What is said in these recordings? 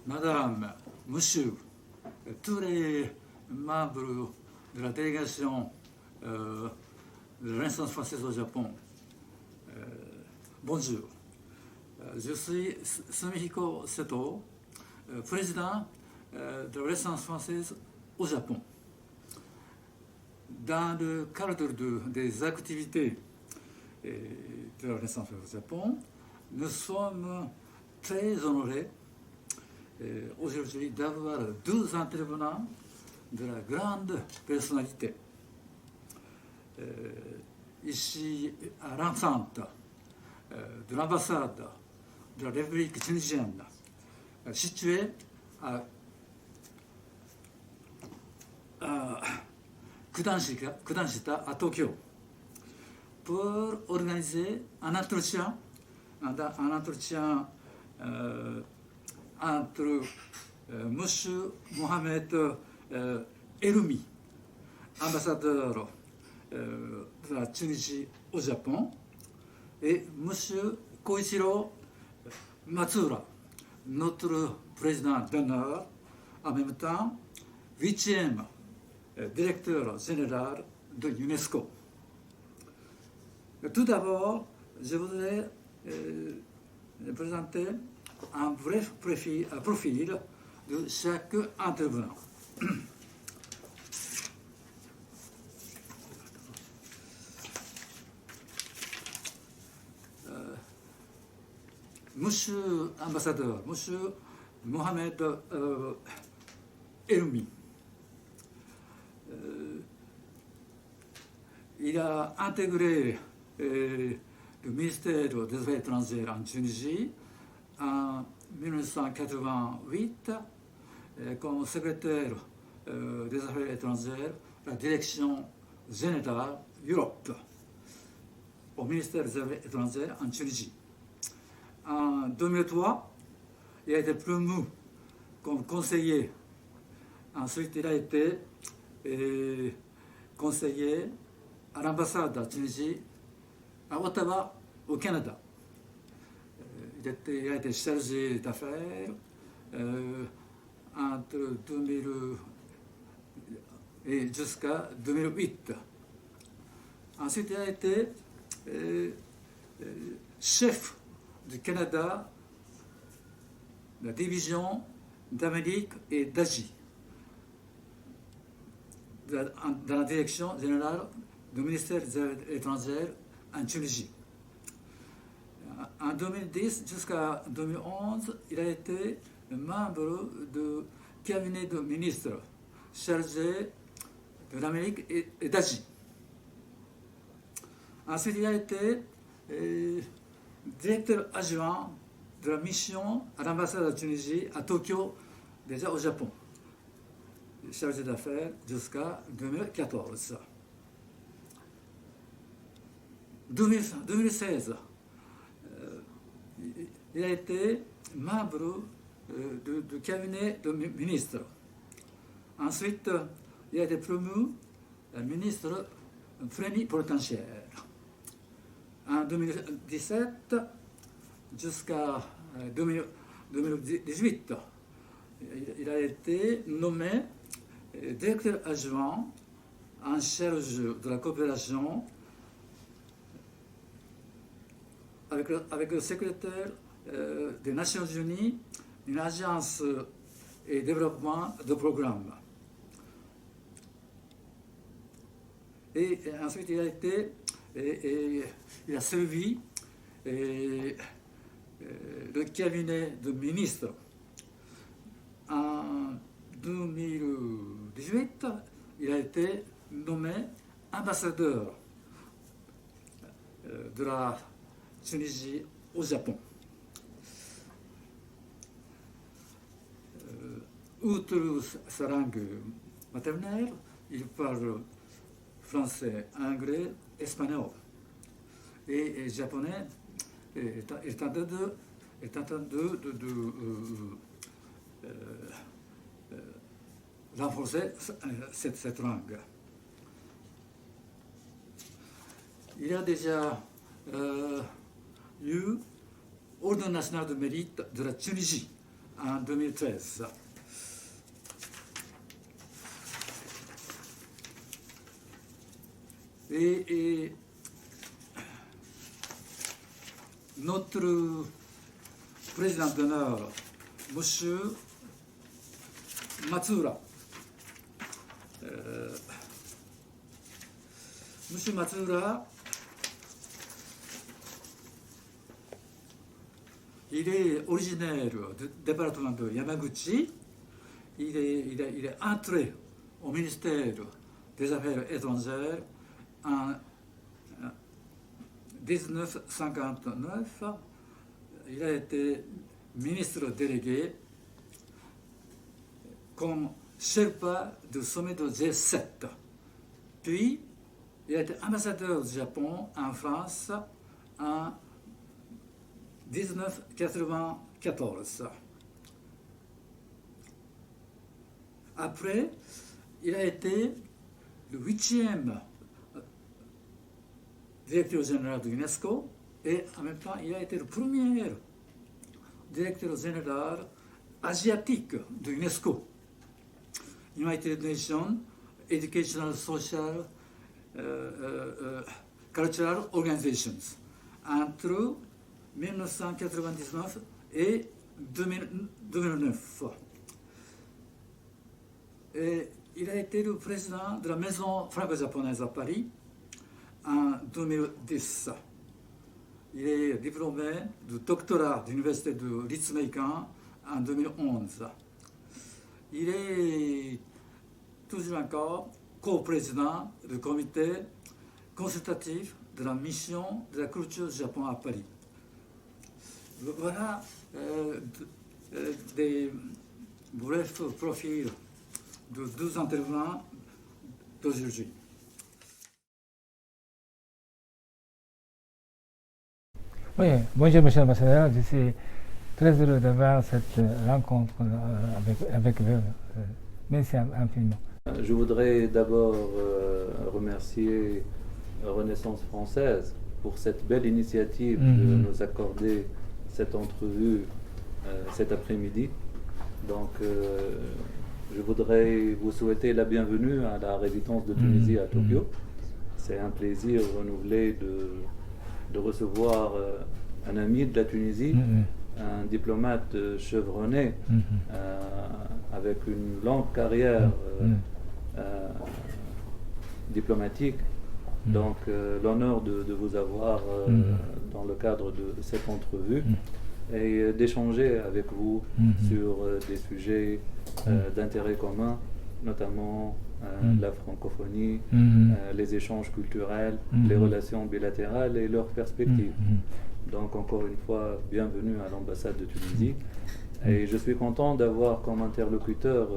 Madame, Monsieur, tous les membres de la délégation de la Renaissance française au Japon, bonjour. Je suis Sumihiko Seto, président de la Renaissance française au Japon. Dans le cadre des activités de la Renaissance française au Japon, nous sommes très honorés aujourd'hui d'avoir 12 intervenants de la grande personnalité ici à l'enceinte de l'ambassade de la République tunisienne située à Kudanshita à Tokyo pour organiser un entretien entre M. Mohamed Eloumi, ambassadeur de la Tunisie au Japon, et M. Koichiro Matsuura, notre président d'honneur, en même temps 8e directeur général de l'UNESCO. Tout d'abord, je voudrais présenter un bref profil de chaque intervenant. Monsieur ambassadeur, Monsieur Mohamed Eloumi, il a intégré le ministère des Affaires étrangères en Tunisie en 1988 comme secrétaire des Affaires étrangères la direction générale Europe au ministère des Affaires étrangères en Tunisie. En 2003, il a été promu comme conseiller. Ensuite, il a été conseiller à l'ambassade de Tunisie à Ottawa, au Canada. Il a été chargé d'affaires entre 2000 et jusqu'à 2008. Ensuite, il a été chef du Canada, la division d'Amérique et d'Asie, dans la direction générale du ministère des Affaires étrangères en Tunisie. En 2010 jusqu'à 2011, il a été membre du cabinet de ministre chargé de l'Amérique et d'Asie. Ensuite, il a été directeur adjoint de la mission à l'ambassade de Tunisie à Tokyo, déjà au Japon, chargé d'affaires jusqu'à 2014. 2016, il a été membre du cabinet de ministre. Ensuite, il a été promu ministre plénipotentiaire. En 2017 jusqu'à 2018, il a été nommé directeur adjoint en charge de la coopération avec le secrétaire des Nations Unies, une agence et développement de programmes. Et ensuite, il a servi le cabinet de ministre. En 2018, il a été nommé ambassadeur de la Tunisie au Japon. Outre sa langue maternelle, il parle français, anglais, espagnol et japonais, est en train de renforcer cette langue. Il y a déjà eu Ordre national de mérite de la Tunisie en 2013. Et notre président d'honneur, M. Matsuura, M. Matsuura, il est originaire du département de Yamaguchi. Il est entré au ministère des Affaires étrangères en 1959. Il a été ministre délégué comme Sherpa du sommet de G7. Puis, il a été ambassadeur du Japon en France en 1994. Après, il a été le 8e directeur général de l'UNESCO et en même temps, il a été le premier directeur général asiatique de l'UNESCO, United Nations Educational, Social, Cultural Organizations, entre 1999 et 2009. Et il a été le président de la maison franco-japonaise à Paris en 2010. Il est diplômé du doctorat de l'université de Ritsumeikan en 2011. Il est toujours encore co-président du comité consultatif de la mission de la culture du Japon à Paris. Voilà des brefs profils de 12 intervenants d'aujourd'hui. Oui, bonjour Monsieur l'ambassadeur, je suis très heureux d'avoir cette rencontre avec vous. Merci infiniment. Je voudrais d'abord remercier Renaissance française pour cette belle initiative de nous accorder cette entrevue cet après-midi. Donc, je voudrais vous souhaiter la bienvenue à la résidence de Tunisie à Tokyo. C'est un plaisir renouvelé de recevoir un ami de la Tunisie, un diplomate chevronné, avec une longue carrière diplomatique. Donc l'honneur de vous avoir dans le cadre de cette entrevue et d'échanger avec vous sur des sujets d'intérêt commun, notamment la francophonie, les échanges culturels, les relations bilatérales et leurs perspectives. Donc encore une fois, bienvenue à l'ambassade de Tunisie. Et je suis content d'avoir comme interlocuteur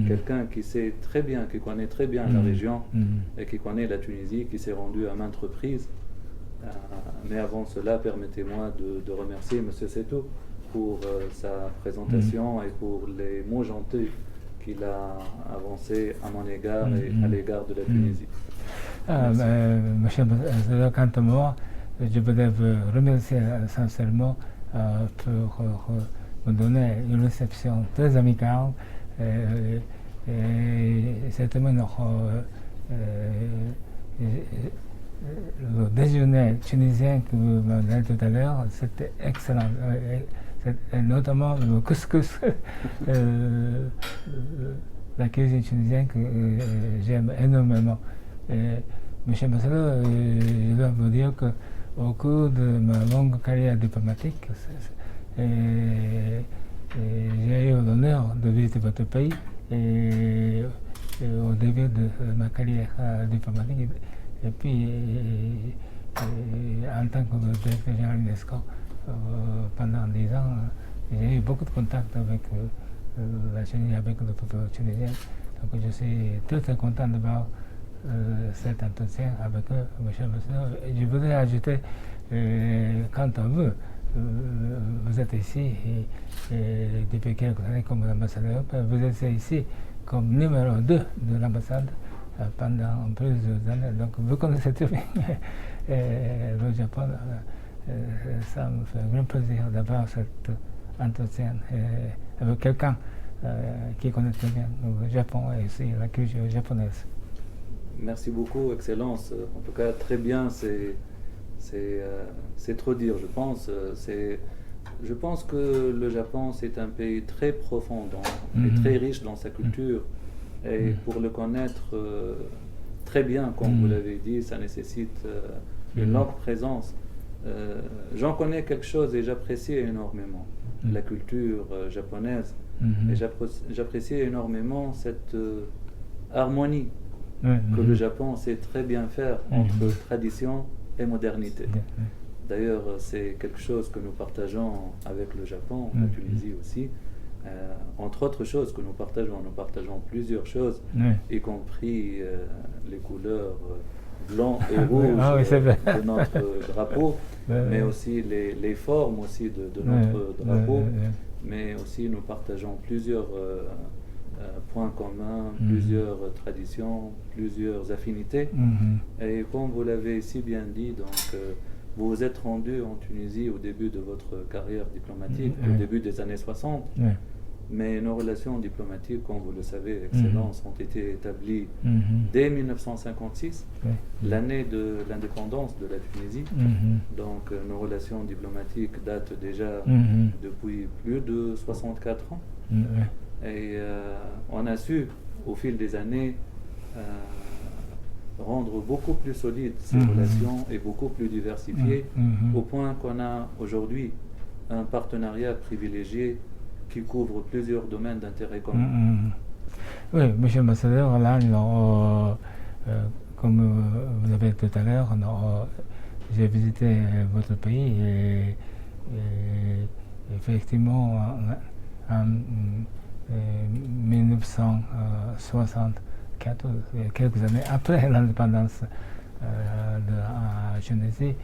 quelqu'un qui sait très bien, qui connaît très bien la région et qui connaît la Tunisie, qui s'est rendu à maintes reprises. Mais avant cela, permettez-moi de remercier M. Seto pour sa présentation et pour les mots gentils qu'il a avancés à mon égard et à l'égard de la Tunisie. Monsieur quant à moi, je voudrais vous remercier sincèrement pour me donner une réception très amicale. Certainement, le déjeuner tunisien que vous m'avez donné tout à l'heure, c'était excellent. Notamment le couscous, la cuisine tunisienne que j'aime énormément. Monsieur Massalo, je dois vous dire qu'au cours de ma longue carrière diplomatique, j'ai eu l'honneur de visiter votre pays et au début de ma carrière diplomatique. Et puis, en tant que directeur général de l'UNESCO, pendant 10 ans, j'ai eu beaucoup de contacts avec la Tunisie, avec le peuple tunisien. Donc je suis très très content d'avoir cet entretien avec eux, monsieur Ambassadeur. Je voudrais ajouter, quant à vous, vous êtes ici depuis quelques années comme ambassadeur, vous êtes ici comme numéro 2 de l'ambassade pendant plusieurs années. Donc vous connaissez très bien le Japon. Ça me fait un grand plaisir d'avoir cette entretien avec quelqu'un qui connaît très bien le Japon et aussi la culture japonaise. Merci beaucoup, Excellence. En tout cas, très bien, c'est trop dire, je pense. Je pense que le Japon, c'est un pays très profond et très riche dans sa culture. Et pour le connaître très bien, comme vous l'avez dit, ça nécessite une longue présence. J'en connais quelque chose et j'apprécie énormément la culture japonaise. Et j'apprécie énormément cette harmonie que le Japon sait très bien faire entre tradition et modernité. D'ailleurs, c'est quelque chose que nous partageons avec le Japon, la Tunisie aussi. Entre autres choses que nous partageons plusieurs choses, y compris les couleurs blanc et rouge de notre drapeau, mais aussi les formes aussi de notre drapeau, mais aussi nous partageons plusieurs points communs, plusieurs traditions, plusieurs affinités. Et comme vous l'avez si bien dit, donc vous vous êtes rendu en Tunisie au début de votre carrière diplomatique, au début des années 60. Mais nos relations diplomatiques, comme vous le savez, Excellence, ont été établies dès 1956, l'année de l'indépendance de la Tunisie. Donc nos relations diplomatiques datent déjà depuis plus de 64 ans. Et on a su, au fil des années, rendre beaucoup plus solides ces relations et beaucoup plus diversifiées, au point qu'on a aujourd'hui un partenariat privilégié qui couvre plusieurs domaines d'intérêt commun. Oui, monsieur l'ambassadeur, là, comme vous l'avez dit tout à l'heure, j'ai visité votre pays et effectivement, en 1964, quelques années après l'indépendance de la Tunisie,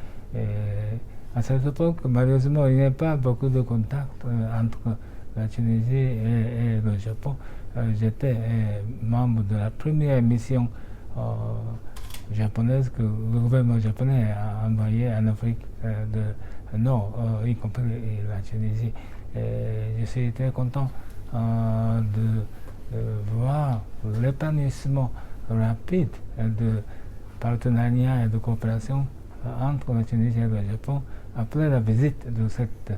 à cette époque, malheureusement, il n'y a pas beaucoup de contacts entre la Tunisie et le Japon. J'étais membre de la première mission japonaise que le gouvernement japonais a envoyée en Afrique du Nord, y compris la Tunisie. Je suis très content de voir l'épanouissement rapide de partenariat et de coopération entre la Tunisie et le Japon après la visite de cette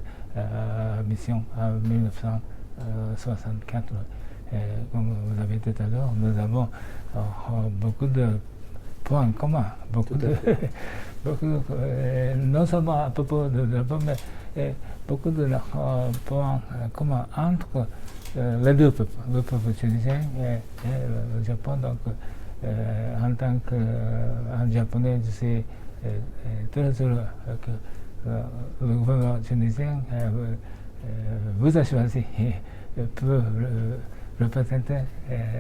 mission en 1964. Comme vous l'avez dit tout à l'heure, nous avons beaucoup de points communs, non seulement à propos de Japon, mais beaucoup de points communs entre les deux peuples, le peuple tunisien et le Japon. Donc, en tant qu'un Japonais, je suis très heureux que le gouvernement tunisien vous a choisi pour représenter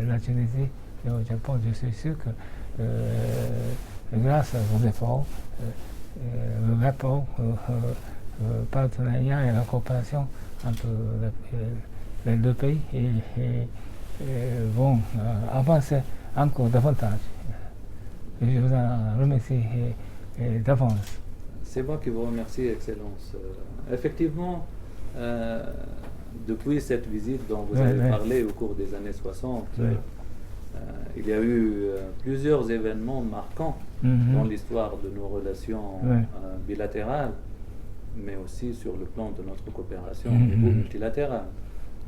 la Tunisie et au Japon. Je suis sûr que grâce à vos efforts, le rapport, le partenariat et la coopération entre les deux pays vont avancer encore davantage. Je vous en remercie d'avance. C'est moi qui vous remercie, Excellence. Effectivement, depuis cette visite dont vous avez parlé au cours des années 60, il y a eu plusieurs événements marquants dans l'histoire de nos relations bilatérales, mais aussi sur le plan de notre coopération au niveau multilatéral.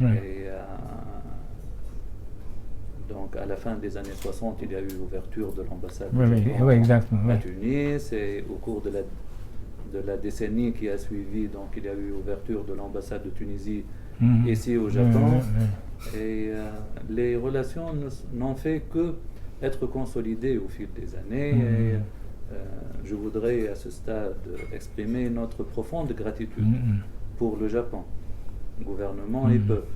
Et donc, à la fin des années 60, il y a eu l'ouverture de l'ambassade à Tunis, et au cours de la décennie qui a suivi, donc il y a eu l'ouverture de l'ambassade de Tunisie ici au Japon. Et les relations n'ont fait que être consolidées au fil des années. Et je voudrais à ce stade exprimer notre profonde gratitude pour le Japon, gouvernement et peuple,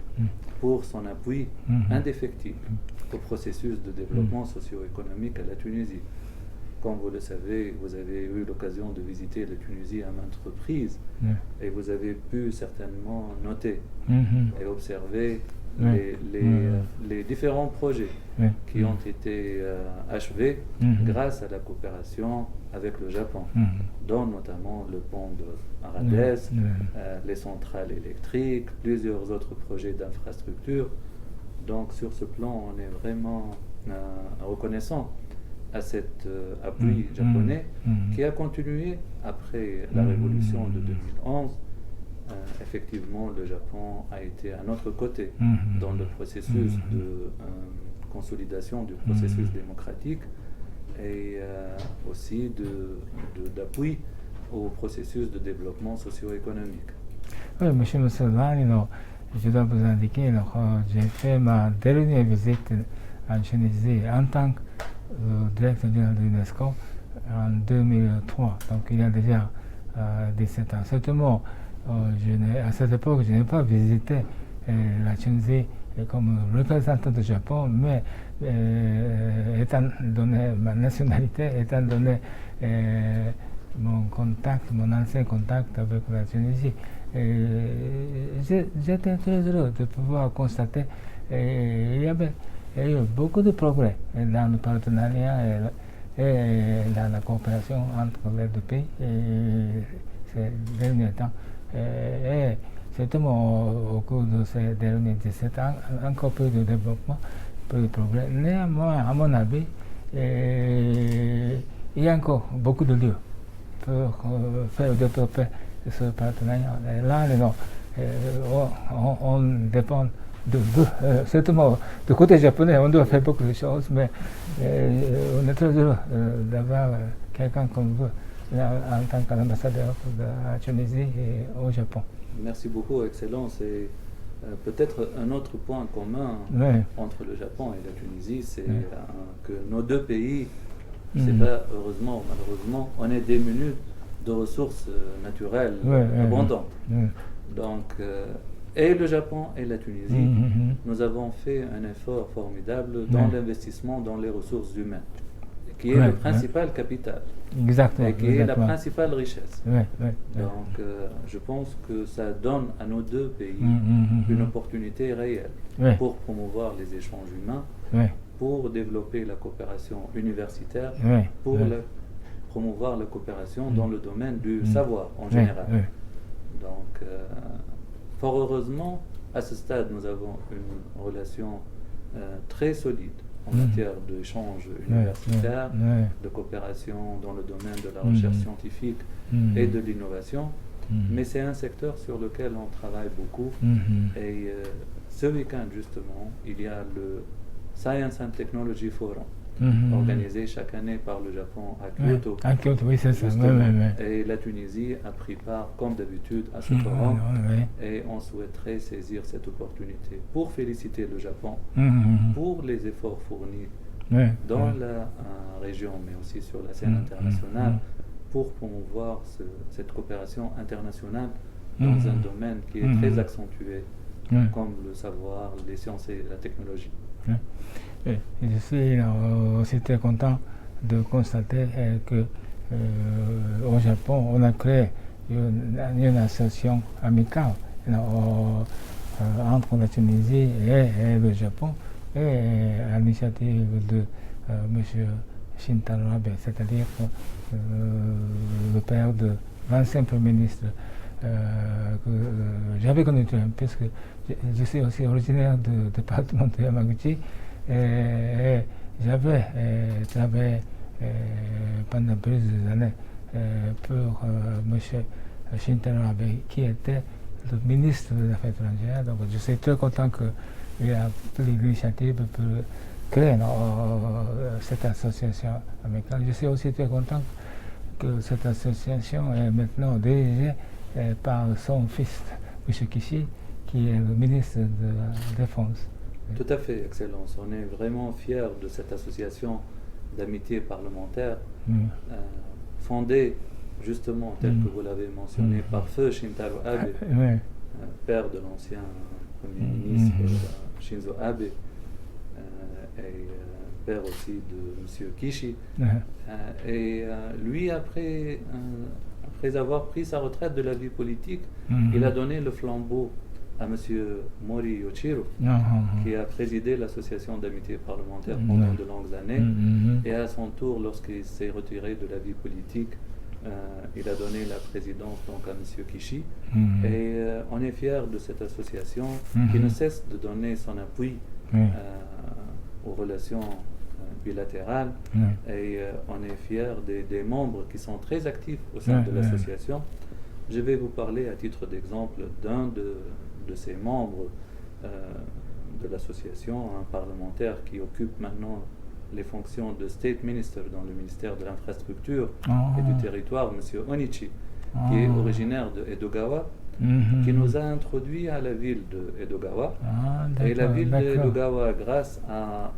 pour son appui indéfectible au processus de développement socio-économique à la Tunisie. Comme vous le savez, vous avez eu l'occasion de visiter la Tunisie à maintes reprises et vous avez pu certainement noter et observer les différents projets qui ont été achevés grâce à la coopération avec le Japon, dont notamment le pont de Arades, les centrales électriques, plusieurs autres projets d'infrastructure. Donc sur ce plan, on est vraiment reconnaissant à cet appui japonais qui a continué après la révolution de 2011. Effectivement, le Japon a été à notre côté dans le processus de consolidation du processus démocratique et aussi d'appui au processus de développement socio-économique. Oui, monsieur Mousselmani, je dois vous indiquer, j'ai fait ma dernière visite en Tunisie en tant que directeur général de l'UNESCO en 2003, donc il y a déjà 17 ans. Certainement, à cette époque, je n'ai pas visité la Tunisie comme représentant du Japon, mais étant donné ma nationalité, étant donné mon ancien contact avec la Tunisie, j'étais très heureux de pouvoir constater qu'il y avait eu beaucoup de progrès dans le partenariat et dans la coopération entre les deux pays ces derniers temps. Et certainement au cours de ces derniers 17 ans, encore plus de développement, plus de progrès. Néanmoins, à mon avis, il y a encore beaucoup de lieux pour faire développer ce partenariat. Et là, on dépend de vous. Certainement, du côté japonais, on doit faire beaucoup de choses, mais on est très heureux d'avoir quelqu'un comme vous en tant qu'ambassadeur de la Tunisie et au Japon. Merci beaucoup, Excellence. Et peut-être un autre point commun entre le Japon et la Tunisie, c'est que nos deux pays, c'est pas heureusement ou malheureusement, on est démunis de ressources naturelles abondantes. Donc, et le Japon et la Tunisie, nous avons fait un effort formidable dans l'investissement dans les ressources humaines, qui est le principal capital. Exactement. Et qui est la principale richesse. Donc, je pense que ça donne à nos deux pays une opportunité réelle pour promouvoir les échanges humains, pour développer la coopération universitaire, pour promouvoir la coopération dans le domaine du savoir en général. Donc, fort heureusement, à ce stade, nous avons une relation très solide en matière d'échange universitaire, de coopération dans le domaine de la recherche scientifique et de l'innovation. Mais c'est un secteur sur lequel on travaille beaucoup. Et ce week-end, justement, il y a le Science and Technology Forum, organisé chaque année par le Japon à Kyoto. À Kyoto, oui, c'est ça. Et la Tunisie a pris part, comme d'habitude, à ce forum. Et on souhaiterait saisir cette opportunité pour féliciter le Japon pour les efforts fournis dans la région, mais aussi sur la scène internationale, pour promouvoir cette coopération internationale dans un domaine qui est très accentué, comme le savoir, les sciences et la technologie. Je suis aussi très content de constater que au Japon, on a créé une association amicale entre la Tunisie et le Japon, et à l'initiative de M. Shintaro Abe, c'est-à-dire le père de l'ancien Premier ministre que j'avais connu, puisque je suis aussi originaire du département de Yamaguchi, et j'avais travaillé pendant plusieurs années pour M. Shintaro Abe, qui était le ministre des Affaires étrangères. Donc je suis très content qu'il a pris l'initiative pour créer cette association amicale. Je suis aussi très content que cette association est maintenant dirigée par son fils, M. Kishi, qui est le ministre de la Défense. Tout à fait, Excellence. On est vraiment fiers de cette association d'amitié parlementaire fondée, justement, tel que vous l'avez mentionné, par feu Shintaro Abe, père de l'ancien Premier ministre Shinzo Abe, et père aussi de M. Kishi. Et lui, après avoir pris sa retraite de la vie politique, il a donné le flambeau à M. Mori Yoshiro, qui a présidé l'association d'amitié parlementaire pendant de longues années. Et à son tour, lorsqu'il s'est retiré de la vie politique, il a donné la présidence donc à M. Kishi. Et on est fiers de cette association qui ne cesse de donner son appui aux relations bilatérales. Et on est fiers des membres qui sont très actifs au sein de l'association. Je vais vous parler à titre d'exemple d'un de ces membres de l'association, un parlementaire qui occupe maintenant les fonctions de State Minister dans le ministère de l'Infrastructure et du Territoire, M. Onichi, qui est originaire de Edogawa, qui nous a introduits à la ville de Edogawa. Et la ville de Edogawa, grâce à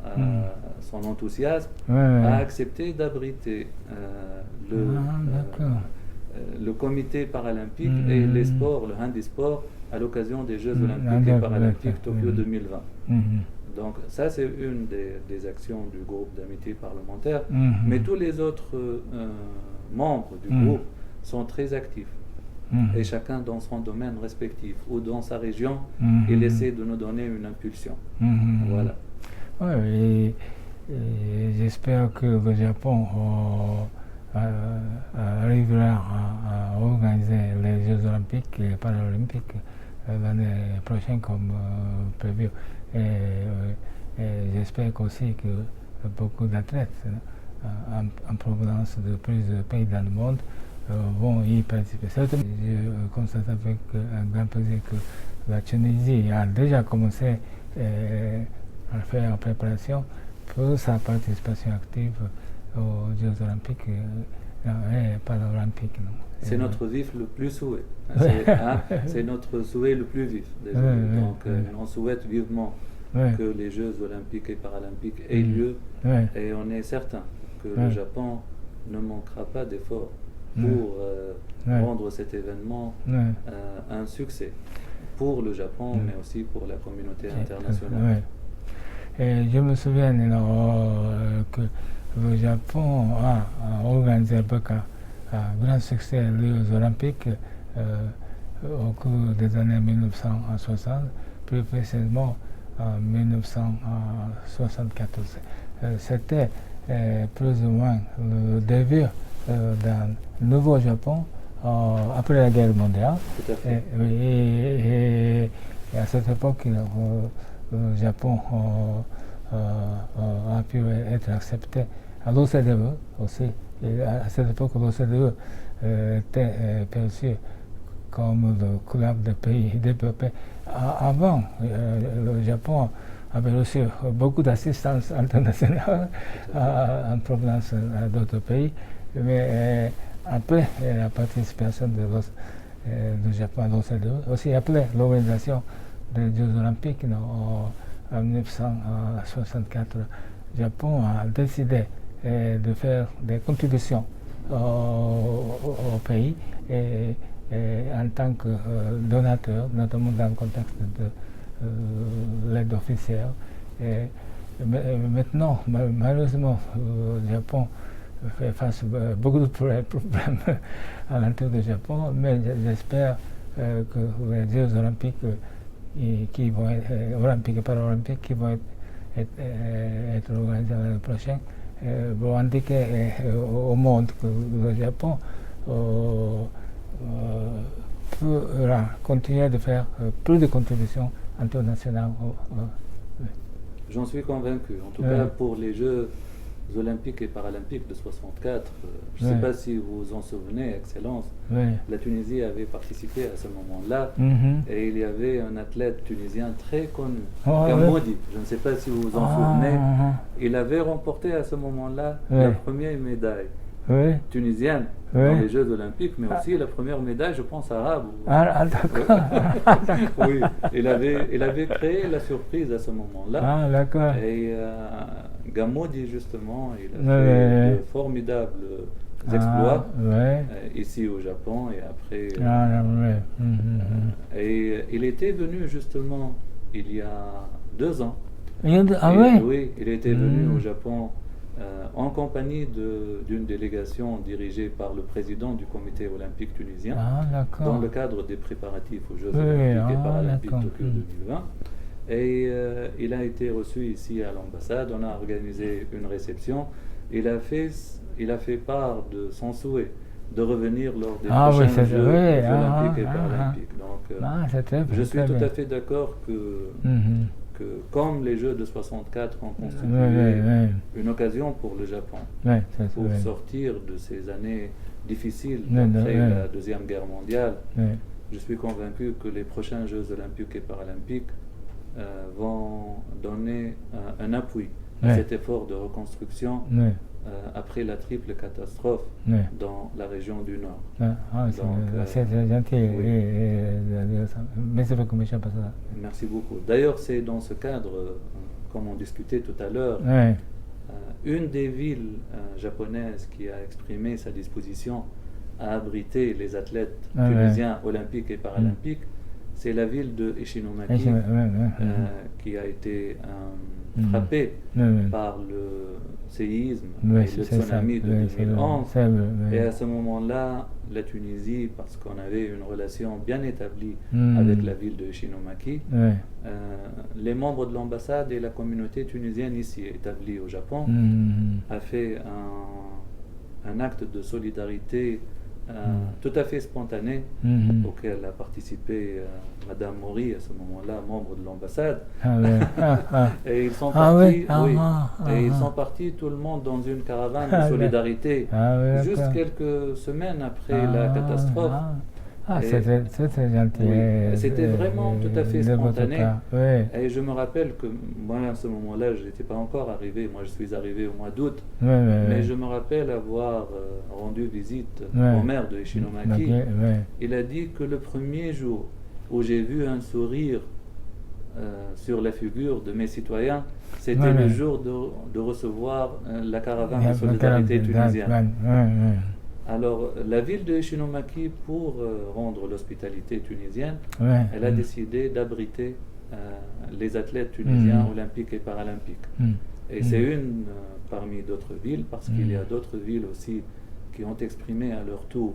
son enthousiasme, a accepté d'abriter le comité paralympique et les sports, le handisport, à l'occasion des Jeux olympiques et paralympiques Tokyo 2020. Donc ça, c'est une des actions du groupe d'amitié parlementaire. Mais tous les autres membres du groupe sont très actifs. Et chacun dans son domaine respectif ou dans sa région, il essaie de nous donner une impulsion. Voilà. Ouais, et j'espère que le Japon arrivera à organiser les Jeux olympiques et paralympiques l'année prochaine comme prévu. Et j'espère aussi que beaucoup d'athlètes en provenance de plusieurs pays dans le monde vont y participer. Je constate avec un grand plaisir que la Tunisie a déjà commencé à faire en préparation pour sa participation active aux Jeux olympiques et paralympiques. C'est notre vif le plus souhait. C'est notre souhait le plus vif. Donc on souhaite vivement que les Jeux olympiques et paralympiques aient lieu. Et on est certain que le Japon ne manquera pas d'efforts pour rendre cet événement un succès pour le Japon, mais aussi pour la communauté internationale. Et je me souviens que le Japon a organisé avec un grand succès les Jeux olympiques au cours des années 1960, plus précisément en 1974. C'était plus ou moins le début d'un nouveau Japon après la guerre mondiale. Tout à fait. Et à cette époque, le Japon a pu être accepté à l'OCDE aussi. Et à cette époque, l'OCDE était perçu comme le club des pays développés. Avant, le Japon avait reçu beaucoup d'assistance internationale en provenance d'autres pays, mais après la participation du Japon à l'OCDE, aussi après l'organisation des Jeux olympiques en 1964, le Japon a décidé de faire des contributions au pays et en tant que donateur, notamment dans le contexte de l'aide officielle. Et maintenant, malheureusement, le Japon fait face à beaucoup de problèmes à l'intérieur du Japon, mais j'espère que les Jeux olympiques qui vont être olympiques et paralympiques qui vont être organisés l'année prochaine vont indiquer au monde que le Japon pourra continuer de faire plus de contributions internationales. J'en suis convaincu. En tout cas, pour les Jeux olympiques et paralympiques de 64, je ne sais pas si vous vous en souvenez, Excellence, la Tunisie avait participé à ce moment-là et il y avait un athlète tunisien très connu, Gamoudi, je ne sais pas si vous vous en souvenez, il avait remporté à ce moment-là la première médaille tunisienne dans les Jeux olympiques, mais aussi la première médaille, je pense, arabe. D'accord. Oui, il avait créé la surprise à ce moment-là. D'accord. Et Gamoudi, justement, il a fait de formidables exploits ici au Japon et après. Et il était venu justement il y a 2 ans. Oui, il était venu au Japon en compagnie d'une délégation dirigée par le président du comité olympique tunisien, dans le cadre des préparatifs aux Jeux olympiques et paralympiques Tokyo 2020. Et il a été reçu ici à l'ambassade, on a organisé une réception. Il a fait part de son souhait de revenir lors des prochains Jeux olympiques et paralympiques. Donc, je suis tout à fait d'accord que comme les Jeux de 64 ont constitué une occasion pour le Japon pour sortir de ces années difficiles après la Deuxième Guerre mondiale, je suis convaincu que les prochains Jeux olympiques et paralympiques vont donner un appui à cet effort de reconstruction après la triple catastrophe dans la région du Nord. C'est gentil. Merci beaucoup, M. Ambassadeur. Merci beaucoup. D'ailleurs, c'est dans ce cadre, comme on discutait tout à l'heure, une des villes japonaises qui a exprimé sa disposition à abriter les athlètes tunisiens olympiques et paralympiques, c'est la ville de Ishinomaki, qui a été frappée par le séisme et le tsunami de 2011. Et à ce moment-là, la Tunisie, parce qu'on avait une relation bien établie avec la ville de Ishinomaki, les membres de l'ambassade et la communauté tunisienne ici établie au Japon a fait un acte de solidarité tout à fait spontané auquel a participé Madame Mori à ce moment-là, membre de l'ambassade. Et ils sont partis, ils sont partis tout le monde dans une caravane de solidarité juste quelques semaines après la catastrophe. C'était gentil. C'était vraiment tout à fait spontané. Et je me rappelle que moi, à ce moment-là, je n'étais pas encore arrivé. Moi, je suis arrivé au mois d'août. Mais je me rappelle avoir rendu visite au maire de Ishinomaki. Il a dit que le premier jour où j'ai vu un sourire sur la figure de mes citoyens, c'était le jour de recevoir la caravane de solidarité tunisienne. Alors, la ville de Ishinomaki, pour rendre l'hospitalité tunisienne, elle a décidé d'abriter les athlètes tunisiens olympiques et paralympiques. Et c'est une parmi d'autres villes, parce qu'il y a d'autres villes aussi qui ont exprimé à leur tour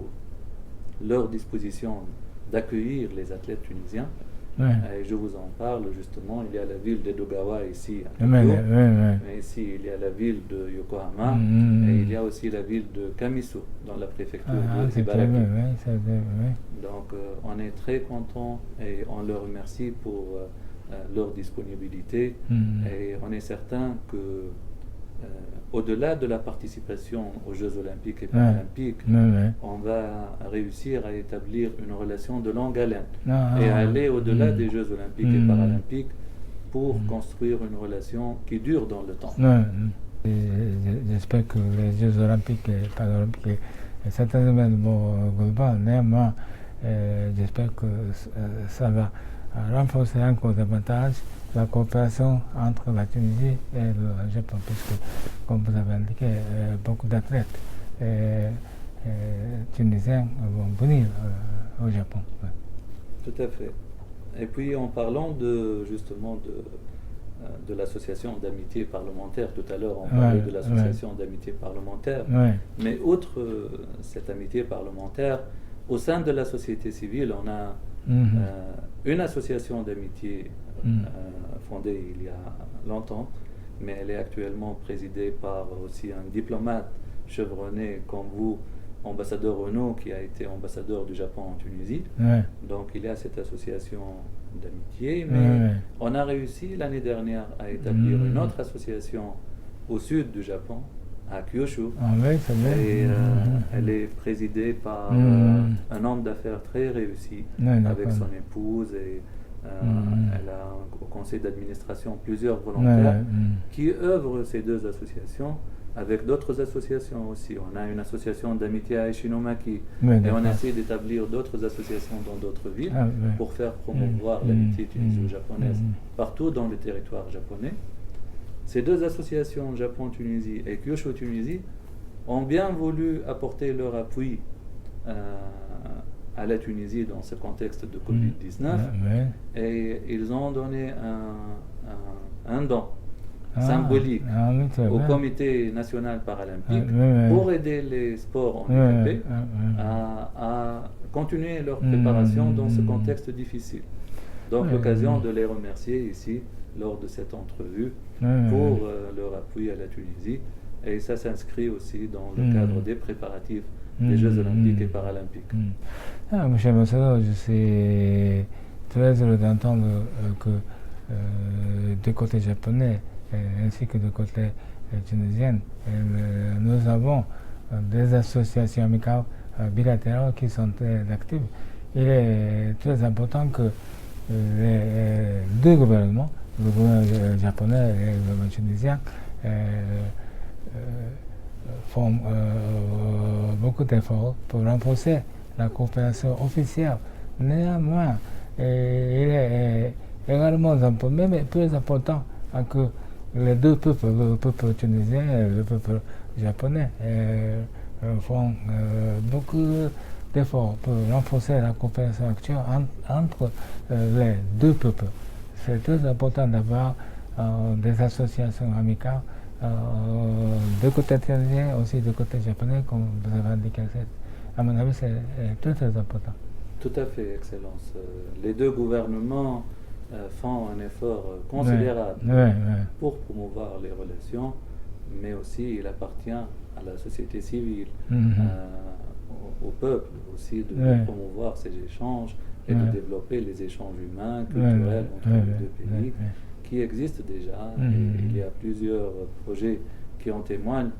leur disposition d'accueillir les athlètes tunisiens. Et je vous en parle justement, il y a la ville d'Edogawa ici à Tokyo, mais ici il y a la ville de Yokohama, et il y a aussi la ville de Kamisu dans la préfecture de Ibaraki. Donc on est très contents et on leur remercie pour leur disponibilité, et on est certain que au-delà de la participation aux Jeux olympiques et paralympiques, on va réussir à établir une relation de longue haleine et aller au-delà des Jeux olympiques et paralympiques pour construire une relation qui dure dans le temps. J'espère que les Jeux olympiques et paralympiques, c'est un événement global, néanmoins, j'espère que ça va renforcer encore davantage la coopération entre la Tunisie et le Japon, puisque, comme vous avez indiqué, beaucoup d'athlètes tunisiens vont venir au Japon. Tout à fait. Et puis, en parlant justement de l'association d'amitié parlementaire, tout à l'heure on parlait de l'association d'amitié parlementaire, mais outre cette amitié parlementaire, au sein de la société civile, on a une association d'amitié fondée il y a longtemps, mais elle est actuellement présidée par aussi un diplomate chevronné comme vous, ambassadeur Renaud, qui a été ambassadeur du Japon en Tunisie. Donc il y a cette association d'amitié, mais on a réussi l'année dernière à établir une autre association au sud du Japon, à Kyushu, et elle est présidée par un homme d'affaires très réussi, avec son épouse, et elle a au conseil d'administration plusieurs volontaires qui œuvrent ces deux associations avec d'autres associations aussi. On a une association d'amitié à Ishinomaki, et on essaie d'établir d'autres associations dans d'autres villes pour faire promouvoir l'amitié tuniso-japonaise partout dans le territoire japonais. Ces deux associations, Japon-Tunisie et Kyushu-Tunisie, ont bien voulu apporter leur appui à la Tunisie dans ce contexte de Covid-19, et ils ont donné un don symbolique au Comité national paralympique pour aider les sports handicapés à continuer leur préparation dans ce contexte difficile. Donc l'occasion de les remercier ici lors de cette entrevue pour leur appui à la Tunisie, et ça s'inscrit aussi dans le cadre des préparatifs des Jeux olympiques et paralympiques. Monsieur Massaro, je suis très heureux d'entendre que du côté japonais ainsi que du côté tunisien, nous avons des associations amicales bilatérales qui sont très actives. Il est très important que les deux gouvernements, le gouvernement japonais et le gouvernement tunisien, font beaucoup d'efforts pour renforcer la coopération officielle. Néanmoins, il est également même plus important que les deux peuples, le peuple tunisien et le peuple japonais, font beaucoup d'efforts pour renforcer la coopération actuelle entre les deux peuples. C'est très important d'avoir des associations amicales du côté tunisien, aussi du côté japonais, comme vous avez indiqué. À mon avis, c'est très très important. Tout à fait, Excellence. Les deux gouvernements font un effort considérable pour promouvoir les relations, mais aussi il appartient à la société civile, au peuple aussi de promouvoir ces échanges et de développer les échanges humains, culturels entre les deux pays qui existent déjà. Et il y a plusieurs projets qui en témoignent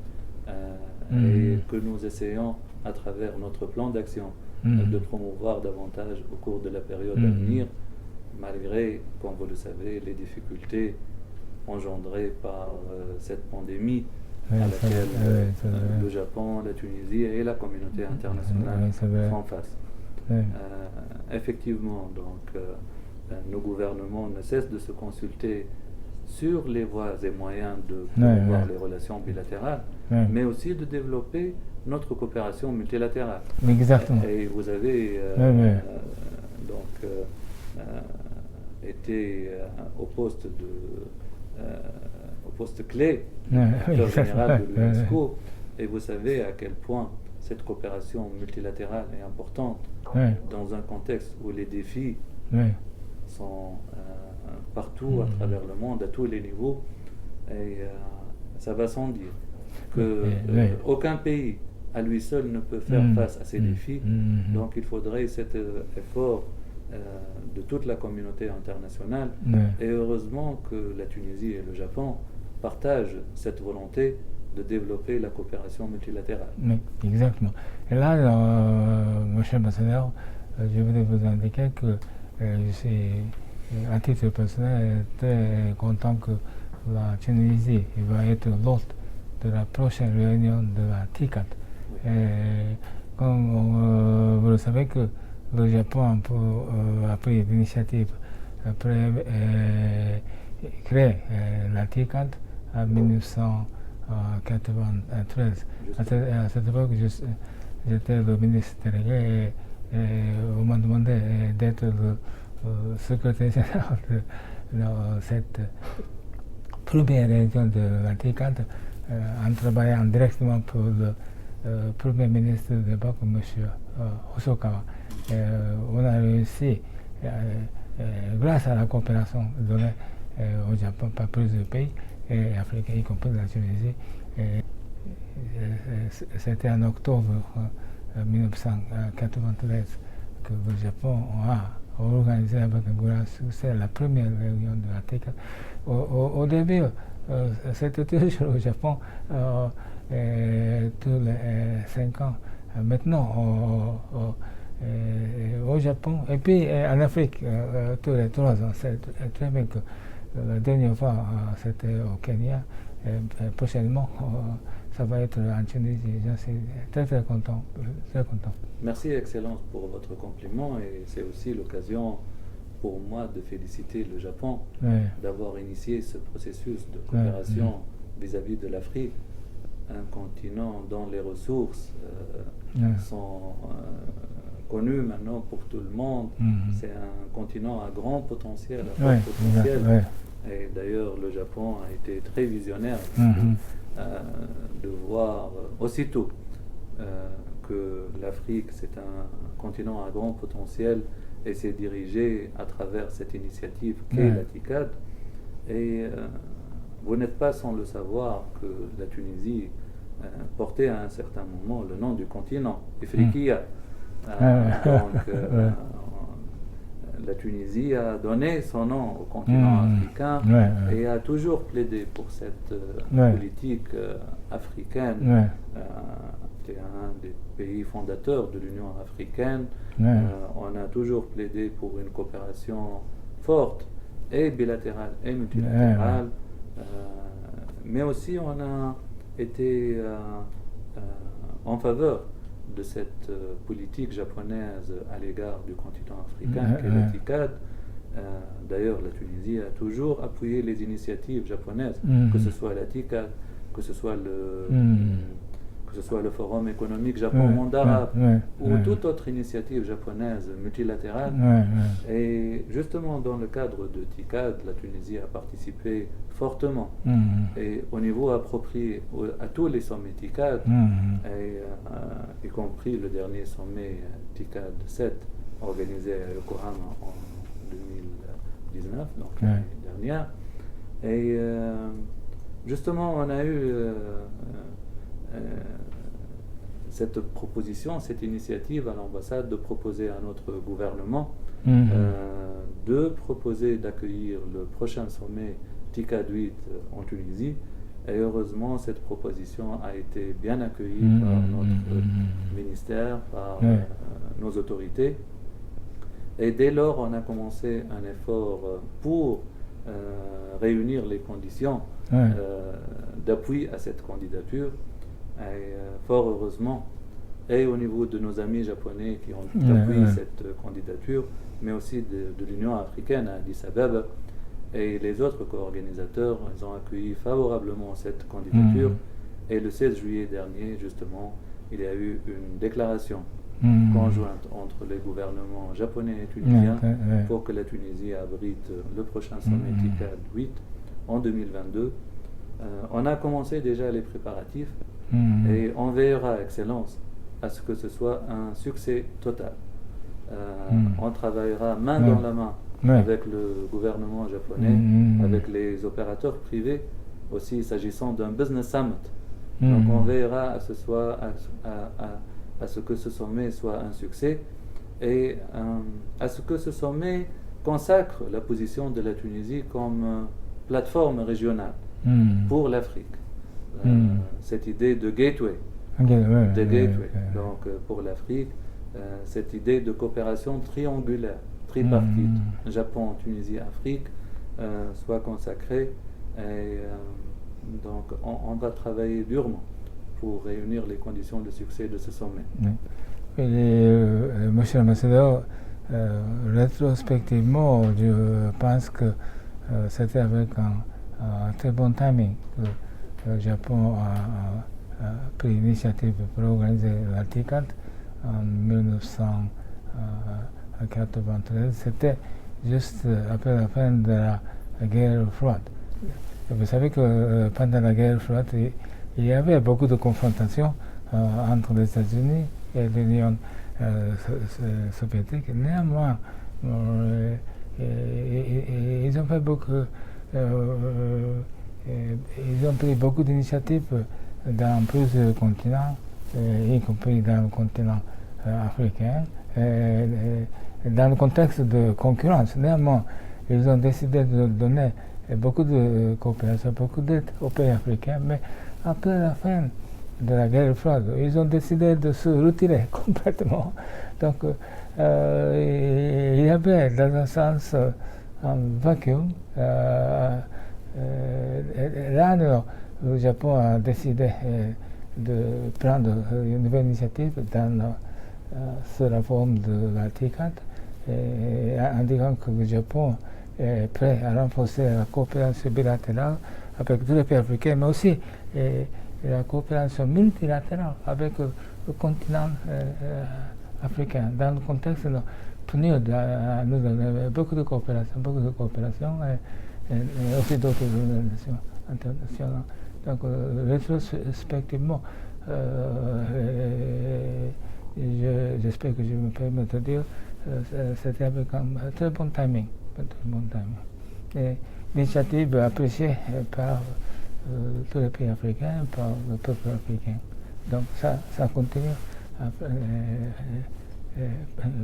et que nous essayons à travers notre plan d'action de promouvoir davantage au cours de la période à venir, malgré, comme vous le savez, les difficultés engendrées par cette pandémie à laquelle le Japon, la Tunisie et la communauté internationale font face. Effectivement, donc, nos gouvernements ne cessent de se consulter sur les voies et moyens de promouvoir les relations bilatérales, mais aussi de développer notre coopération multilatérale. Exactement. Et vous avez été au poste clé du directeur général de l'UNESCO, et vous savez à quel point cette coopération multilatérale est importante dans un contexte où les défis sont partout à travers le monde, à tous les niveaux, et ça va sans dire que aucun pays à lui seul ne peut faire face à ces défis. Donc il faudrait cet effort de toute la communauté internationale, et heureusement que la Tunisie et le Japon partagent cette volonté de développer la coopération multilatérale. Oui, exactement. Et là, monsieur l'ambassadeur, je voudrais vous indiquer que je suis, à titre personnel, très content que la Tunisie va être l'hôte de la prochaine réunion de la TICAD. Comme vous le savez, que le Japon a pris l'initiative pour créer la TICAD en 1993. À cette époque, j'étais le ministre délégué et on m'a demandé d'être le secrétaire général de cette première réunion de la TICAD en travaillant directement pour le Premier ministre de l'époque, M. Hosokawa. On a réussi, grâce à la coopération donnée au Japon par plusieurs pays et africains, y compris la Tunisie. C'était en octobre 1993 que le Japon a organisé avec un grand succès la première réunion de la TICAD. Au début, c'était toujours au Japon tous les 5 ans. Maintenant, au Japon, et puis en Afrique, tous les 3 ans. C'est très bien que la dernière fois, c'était au Kenya. Et prochainement, ça va être en Tunisie. Je suis très très content. Merci, Excellence, pour votre compliment. Et c'est aussi l'occasion pour moi de féliciter le Japon d'avoir initié ce processus de coopération vis-à-vis de l'Afrique, un continent dont les ressources sont connues maintenant pour tout le monde. C'est un continent à grand potentiel, à fort potentiel, Et d'ailleurs, le Japon a été très visionnaire de voir aussitôt que l'Afrique, c'est un continent à grand potentiel et s'est dirigé à travers cette initiative qu'est la TICAD. Et vous n'êtes pas sans le savoir que la Tunisie portait à un certain moment le nom du continent, Ifriqiya. La Tunisie a donné son nom au continent africain et a toujours plaidé pour cette politique africaine. C'est un des pays fondateurs de l'Union africaine. On a toujours plaidé pour une coopération forte et bilatérale et multilatérale. Mais aussi on a été en faveur de cette politique japonaise à l'égard du continent africain, qui est la TICAD. D'ailleurs, la Tunisie a toujours appuyé les initiatives japonaises, que ce soit la TICAD, que ce soit le Forum économique Japon-Monde arabe ou toute autre initiative japonaise multilatérale. Et justement, dans le cadre de TICAD, la Tunisie a participé fortement et au niveau approprié à tous les sommets TICAD, y compris le dernier sommet TICAD 7 organisé à Yokohama en 2019, donc l'année dernière. Et justement, on a eu cette proposition, cette initiative à l'ambassade de proposer à notre gouvernement de proposer d'accueillir le prochain sommet TICAD 8 en Tunisie. Et heureusement, cette proposition a été bien accueillie par notre ministère, par nos autorités. Et dès lors, on a commencé un effort pour réunir les conditions d'appui à cette candidature. Et fort heureusement, et au niveau de nos amis japonais qui ont appuyé cette candidature, mais aussi de l'Union africaine à Addis Abeba, et les autres co-organisateurs, ils ont accueilli favorablement cette candidature. Et le 16 juillet dernier, justement, il y a eu une déclaration conjointe entre les gouvernements japonais et tunisiens pour que la Tunisie abrite le prochain sommet TICAD 8 en 2022. On a commencé déjà les préparatifs et on veillera, Excellence, à ce que ce soit un succès total. On travaillera main dans la main avec le gouvernement japonais, avec les opérateurs privés, aussi s'agissant d'un business summit. Donc on veillera à ce que ce sommet soit un succès et à ce que ce sommet consacre la position de la Tunisie comme plateforme régionale pour l'Afrique. Cette idée de gateway, donc pour l'Afrique, cette idée de coopération triangulaire, tripartite, Japon, Tunisie, Afrique, soit consacrée. Et donc on va travailler durement pour réunir les conditions de succès de ce sommet. Monsieur l'ambassadeur, rétrospectivement, je pense que c'était avec un très bon timing que le Japon a pris l'initiative pour organiser la TICAD en 1993. C'était juste après la fin de la guerre froide. Vous savez que pendant la guerre froide, il y avait beaucoup de confrontations entre les États-Unis et l'Union soviétique. Néanmoins, ils ont fait beaucoup. Ils ont pris beaucoup d'initiatives dans plusieurs continents, y compris dans le continent africain, dans le contexte de concurrence. Néanmoins, ils ont décidé de donner beaucoup de coopération, beaucoup d'aide aux pays africains, mais après la fin de la guerre froide, ils ont décidé de se retirer complètement. Donc, il y avait dans un sens un vacuum. Là, le Japon a décidé de prendre une nouvelle initiative dans sous la forme de la TICAD, en disant que le Japon est prêt à renforcer la coopération bilatérale avec tous les pays africains, mais aussi la coopération multilatérale avec le continent africain. Dans le contexte de PNUD, nous avons beaucoup de coopération, et aussi d'autres organisations internationales. Donc, rétrospectivement, j'espère que je me permets de dire, c'était avec un très bon timing. Et l'initiative appréciée par tous les pays africains, par le peuple africain. Donc ça continue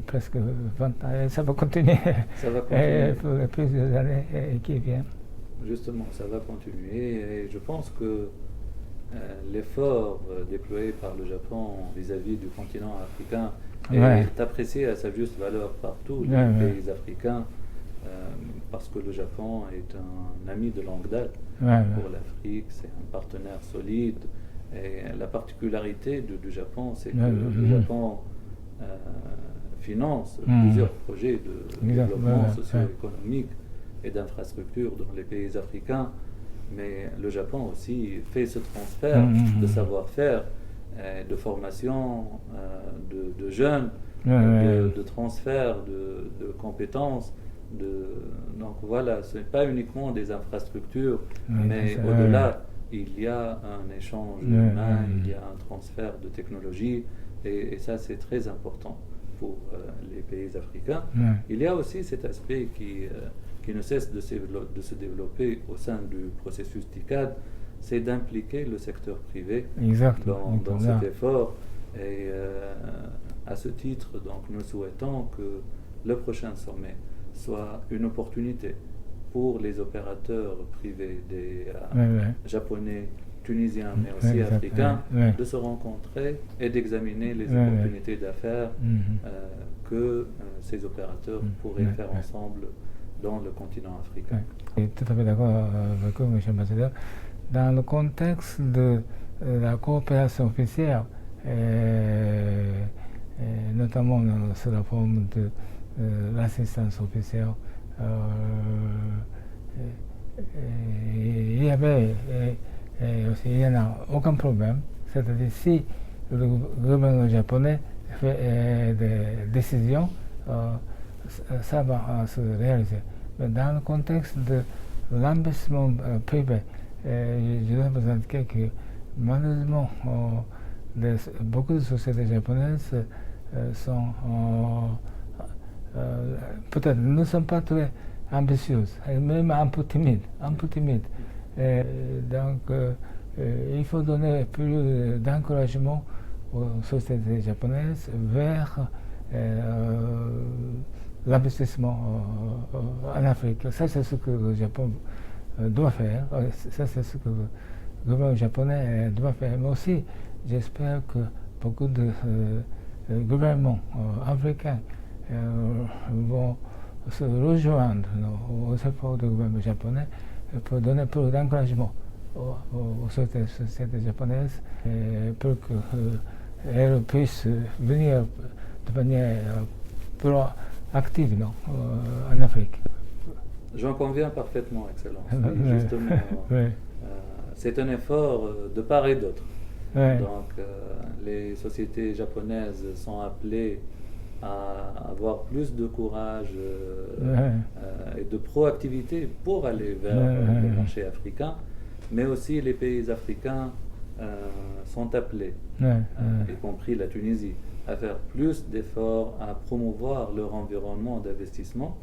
presque 20 ans, et ça va continuer, pour les plusieurs années qui viennent. Justement, ça va continuer et je pense que l'effort déployé par le Japon vis-à-vis du continent africain est apprécié à sa juste valeur par tous les pays africains, parce que le Japon est un ami de longue date pour l'Afrique, c'est un partenaire solide. Et la particularité du Japon, c'est que le Japon finance plusieurs projets de développement socio-économique et d'infrastructures dans les pays africains, mais le Japon aussi fait ce transfert de savoir-faire, de formation de jeunes, de transfert de compétences. Donc voilà, ce n'est pas uniquement des infrastructures, mais au-delà, il y a un échange humain, il y a un transfert de technologie, et ça c'est très important pour les pays africains. Il y a aussi cet aspect qui ne cesse de se développer au sein du processus TICAD, c'est d'impliquer le secteur privé dans cet effort. Et à ce titre, donc, nous souhaitons que le prochain sommet soit une opportunité pour les opérateurs privés des japonais, tunisiens, mais aussi africains, de se rencontrer et d'examiner les opportunités d'affaires que ces opérateurs pourraient faire ensemble dans le continent africain. Tout à fait d'accord avec vous, M. l'ambassadeur. Dans le contexte de la coopération officielle, notamment sous la forme de l'assistance officielle, il n'y en a aucun problème. C'est-à-dire si le gouvernement japonais fait des décisions, ça va se réaliser. Mais dans le contexte de l'investissement privé, je dois vous indiquer que malheureusement, beaucoup de sociétés japonaises sont peut-être ne sont pas très ambitieuses, même un peu timides. Donc, il faut donner plus d'encouragement aux sociétés japonaises vers l'investissement en Afrique. Ça, c'est ce que le Japon doit faire. Ça, c'est ce que le gouvernement japonais doit faire. Mais aussi, j'espère que beaucoup de gouvernements africains vont se rejoindre aux efforts du gouvernement japonais pour donner plus d'encouragement aux sociétés japonaises pour qu'elles puissent venir de manière proactive en Afrique. J'en conviens parfaitement, Excellence. Justement, c'est un effort de part et d'autre. Donc, les sociétés japonaises sont appelées à avoir plus de courage et de proactivité pour aller vers le marché africain, mais aussi les pays africains sont appelés, y compris la Tunisie, à faire plus d'efforts à promouvoir leur environnement d'investissement.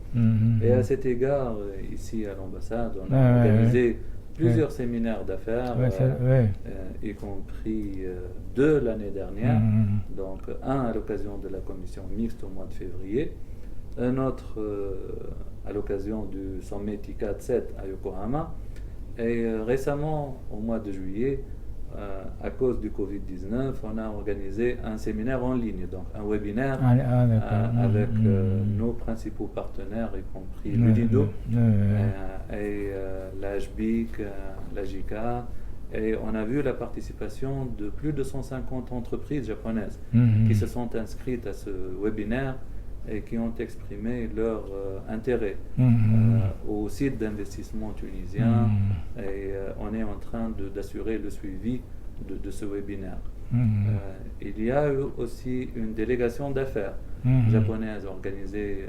Et à cet égard, ici à l'ambassade, on a organisé plusieurs séminaires d'affaires, y compris 2 l'année dernière, donc un à l'occasion de la commission mixte au mois de février, un autre à l'occasion du sommet TICAD 7 à Yokohama, et récemment, au mois de juillet, à cause du Covid-19, on a organisé un séminaire en ligne, donc un webinaire avec nos principaux partenaires, y compris l'UDIDO et la HBIC, la JICA, et on a vu la participation de plus de 150 entreprises japonaises qui se sont inscrites à ce webinaire et qui ont exprimé leur intérêt au site d'investissement tunisien, et on est en train d'assurer le suivi de ce webinaire. Il y a eu aussi une délégation d'affaires japonaise organisée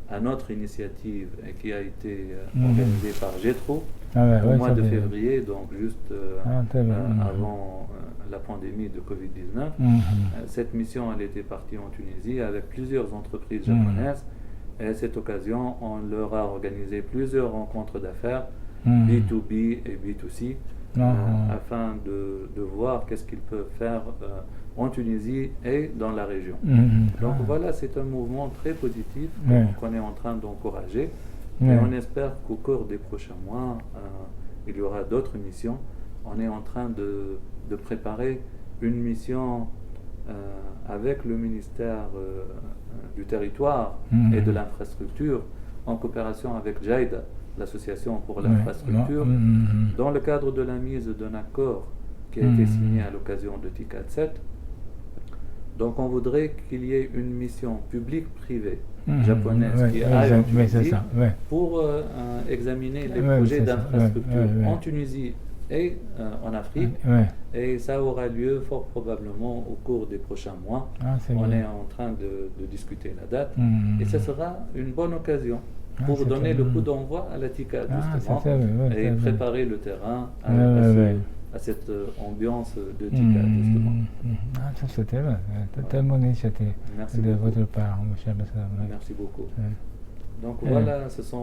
à notre initiative et qui a été organisée par GETRO au ouais, mois de fait- février, donc juste très bien. avant la pandémie de Covid-19. Cette mission, elle était partie en Tunisie avec plusieurs entreprises japonaises. Et à cette occasion, on leur a organisé plusieurs rencontres d'affaires, B2B et B2C, afin de voir qu'est-ce qu'ils peuvent faire en Tunisie et dans la région. Donc voilà, c'est un mouvement très positif qu'on est en train d'encourager. Et on espère qu'au cours des prochains mois, il y aura d'autres missions. On est en train de préparer une mission avec le ministère du Territoire et de l'Infrastructure, en coopération avec JAIDA, l'Association pour l'infrastructure, dans le cadre de la mise d'un accord qui a été signé à l'occasion de TICAD 7. Donc on voudrait qu'il y ait une mission publique-privée japonaise qui aille en Tunisie pour examiner les projets d'infrastructure en Tunisie et en Afrique. Et ça aura lieu fort probablement au cours des prochains mois. On est en train de discuter la date. Et ce sera une bonne occasion pour donner le coup d'envoi à la TICAD, justement, et préparer le terrain à cette ambiance de TICAD, justement. Ça c'était tellement initiative de votre part, monsieur Ambassadeur. Merci beaucoup. Donc voilà, c'est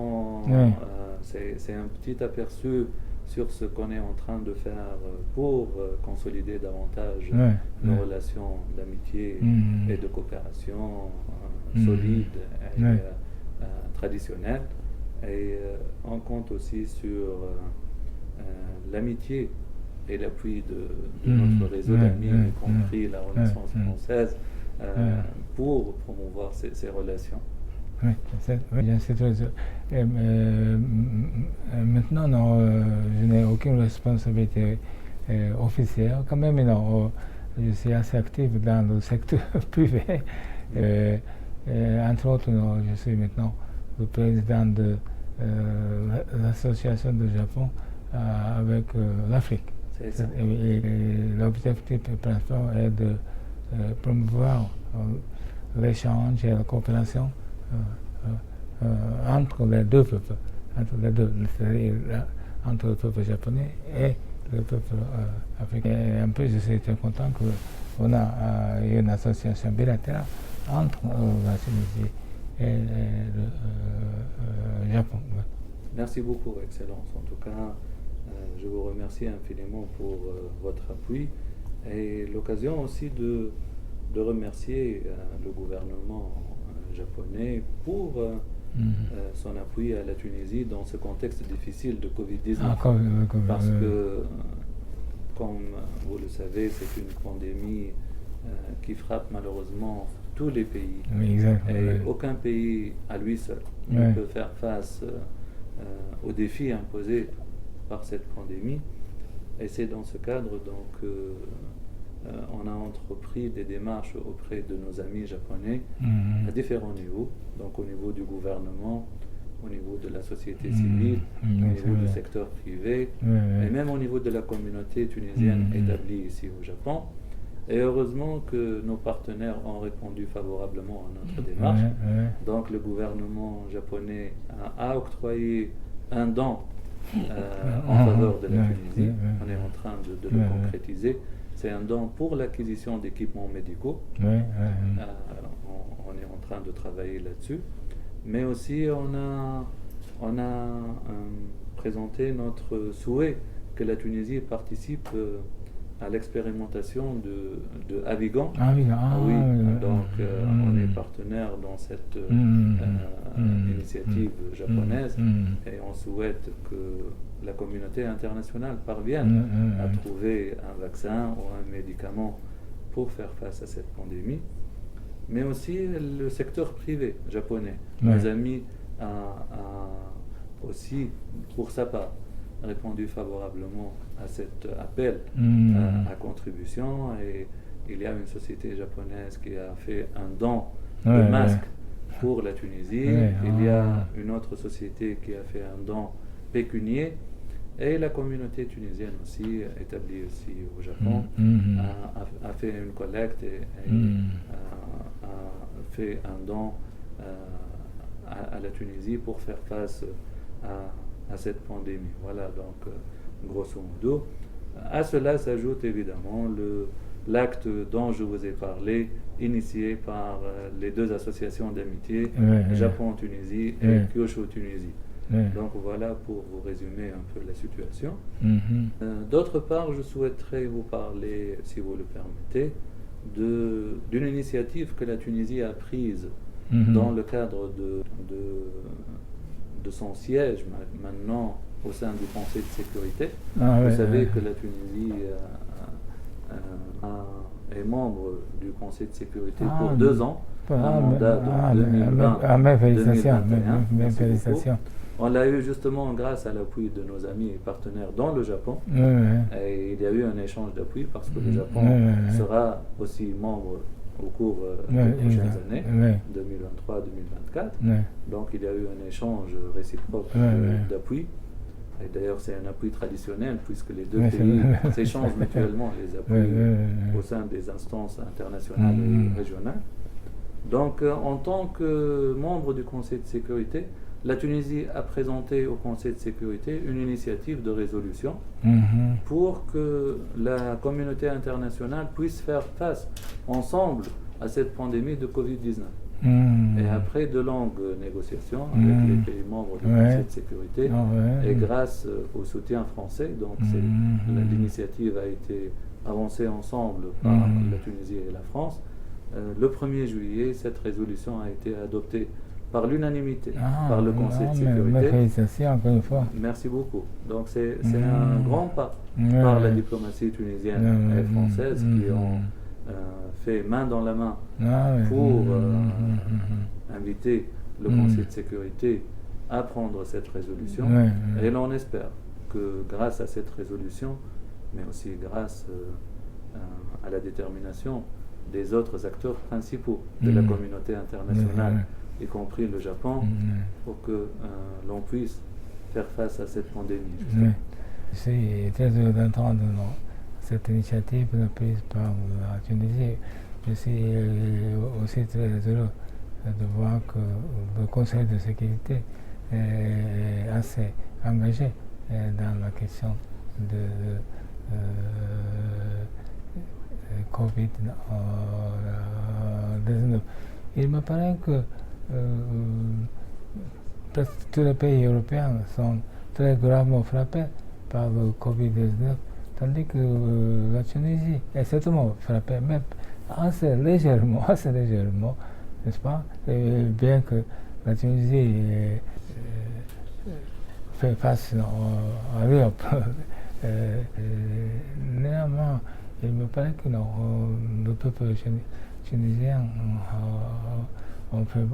un petit aperçu sur ce qu'on est en train de faire pour consolider davantage nos relations d'amitié et de coopération solides et traditionnelles. Et on compte aussi sur l'amitié et l'appui de notre réseau d'amis, y compris la Renaissance française, pour promouvoir ces relations. Oui, bien sûr. Maintenant, non, je n'ai aucune responsabilité officielle. Quand même, non, je suis assez actif dans le secteur privé. Entre autres, non, je suis maintenant le président de l'association du Japon avec l'Afrique. Et l'objectif principal est de promouvoir l'échange et la coopération entre les deux peuples, c'est-à-dire entre le peuple japonais et le peuple africain. Et un peu, je suis très content qu'on a une association bilatérale entre la Tunisie et le Japon. Merci beaucoup, Excellence. En tout cas, je vous remercie infiniment pour votre appui et l'occasion aussi de remercier le gouvernement japonais pour son appui à la Tunisie dans ce contexte difficile de Covid-19. Parce que, comme vous le savez, c'est une pandémie qui frappe malheureusement tous les pays. Et aucun pays à lui seul ne peut faire face aux défis imposés par cette pandémie. Et c'est dans ce cadre donc on a entrepris des démarches auprès de nos amis japonais à différents niveaux, donc au niveau du gouvernement, au niveau de la société civile, au niveau du secteur privé, et même au niveau de la communauté tunisienne établie ici au Japon. Et heureusement que nos partenaires ont répondu favorablement à notre démarche. Donc le gouvernement japonais a octroyé un don en faveur de la Tunisie. On est en train de le concrétiser. C'est un don pour l'acquisition d'équipements médicaux. On est en train de travailler là-dessus. Mais aussi, on a présenté notre souhait que la Tunisie participe à l'expérimentation de Avigan. Donc on est partenaire dans cette initiative japonaise et on souhaite que la communauté internationale parvienne à trouver un vaccin ou un médicament pour faire face à cette pandémie, mais aussi le secteur privé japonais. Nos amis a aussi, pour sa part, répondu favorablement à cet appel à contribution, et il y a une société japonaise qui a fait un don de masques pour la Tunisie, il y a une autre société qui a fait un don pécunier, et la communauté tunisienne aussi, établie aussi au Japon, a fait une collecte et a fait un don à la Tunisie pour faire face à cette pandémie. Voilà, donc grosso modo. À cela s'ajoute évidemment l'acte dont je vous ai parlé, initié par les deux associations d'amitié, Japon-Tunisie et Kyushu-Tunisie. Donc voilà pour vous résumer un peu la situation. D'autre part, je souhaiterais vous parler, si vous le permettez, d'une initiative que la Tunisie a prise dans le cadre de son siège maintenant au sein du Conseil de sécurité. Vous savez que la Tunisie est membre du Conseil de sécurité pour 2 ans, un mandat de 2020-2021. On l'a eu justement grâce à l'appui de nos amis et partenaires dans le Japon. Et il y a eu un échange d'appui parce que le Japon sera aussi membre au cours des prochaines années, 2023-2024. Donc il y a eu un échange réciproque d'appui. Et d'ailleurs, c'est un appui traditionnel puisque les deux pays s'échangent mutuellement les appuis au sein des instances internationales et régionales. Donc, en tant que membre du Conseil de sécurité, la Tunisie a présenté au Conseil de sécurité une initiative de résolution pour que la communauté internationale puisse faire face ensemble à cette pandémie de Covid-19. Et après de longues négociations avec les pays membres du Conseil de sécurité et grâce au soutien français, donc l'initiative a été avancée ensemble par la Tunisie et la France. Le 1er juillet, cette résolution a été adoptée par l'unanimité par le Conseil de sécurité. Félicitations encore une fois. Merci beaucoup. Donc c'est un grand pas par la diplomatie tunisienne et française qui ont fait main dans la main pour inviter le Conseil de sécurité à prendre cette résolution. Et l'on espère que grâce à cette résolution, mais aussi grâce à la détermination des autres acteurs principaux de la communauté internationale, y compris le Japon, pour que l'on puisse faire face à cette pandémie. Je suis très heureux d'entendre cette initiative prise par la Tunisie. Je suis aussi très heureux de voir que le Conseil de sécurité est assez engagé dans la question de Covid-19. Il me paraît que presque tous les pays européens sont très gravement frappés par le Covid-19, tandis que la Tunisie est certainement frappée, mais assez légèrement, n'est-ce pas? Et bien que la Tunisie fait face à l'Europe, néanmoins, il me paraît que le peuple tunisien on fait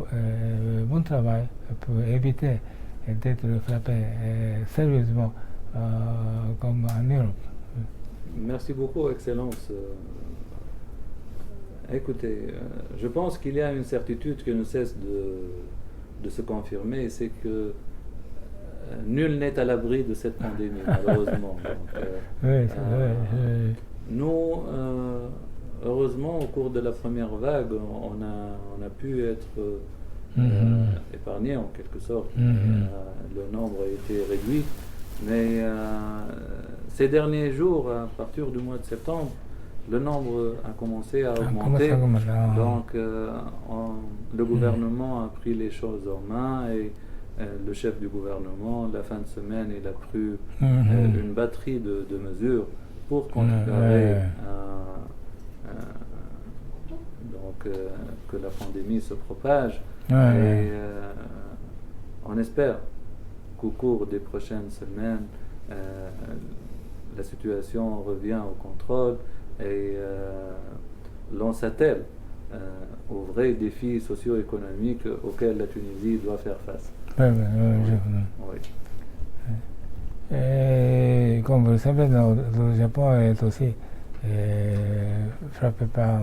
bon travail pour éviter d'être frappé sérieusement comme en Europe. Merci beaucoup, Excellence. Écoutez, je pense qu'il y a une certitude qui ne cesse de se confirmer, c'est que nul n'est à l'abri de cette pandémie, malheureusement. Donc, nous, heureusement, au cours de la première vague, on a pu être épargnés en quelque sorte. Le nombre a été réduit. Mais ces derniers jours, à partir du mois de septembre, le nombre a commencé à augmenter. Donc, le gouvernement a pris les choses en main et le chef du gouvernement, la fin de semaine, il a pris une batterie de mesures pour contrecarrer que la pandémie se propage. Et on espère qu'au cours des prochaines semaines, la situation revient au contrôle et l'on s'attelle aux vrais défis socio-économiques auxquels la Tunisie doit faire face. Et comme vous le savez, le Japon est aussi frappé par